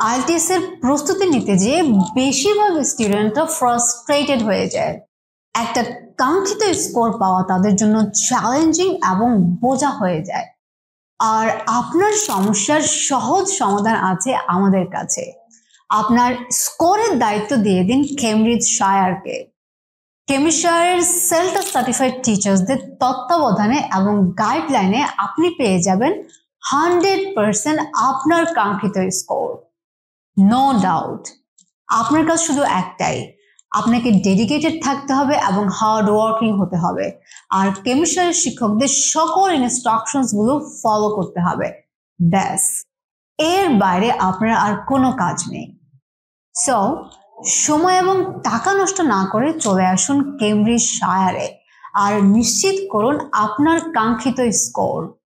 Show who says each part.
Speaker 1: IELTS এর প্রস্তুতি নিতে যে বেশিরভাগ স্টুডেন্টরা ফ্রাস্ট্রেটেড হয়ে যায়। একটা কাঙ্ক্ষিত স্কোর পাওয়া তাদের জন্য চ্যালেঞ্জিং এবং বোঝা হয়ে যায়। আর আপনার সমস্যার সহজ সমাধান আছে আমাদের কাছে। আপনার স্কোরের দায়িত্ব দিয়ে দিন কেমব্রিজ শায়ারকে। কেমব্রিজ শায়ারের সেল্টা সার্টিফাইড টিচার্সদের তত্ত্বাবধানে এবং গাইডলাইনে আপনি পেয়ে যাবেন 100% আপনার কাঙ্ক্ষিত স্কোর। No doubt. আপনার কাজ শুধু একটাই, আপনাকে ডেডিকেটেড থাকতে হবে এবং হার্ড ওয়ার্কিং হতে হবে। আর কেমিস্ট্রির শিক্ষকদের সকল ইনস্ট্রাকশনস গুলো ফলো করতে হবে। ব্যাস, এর বাইরে আপনার আর কোনো কাজ নেই। সো সময় এবং টাকা নষ্ট না করে চলে আসুন কেমব্রিজ শায়ারে আর নিশ্চিত করুন আপনার কাঙ্ক্ষিত স্কোর।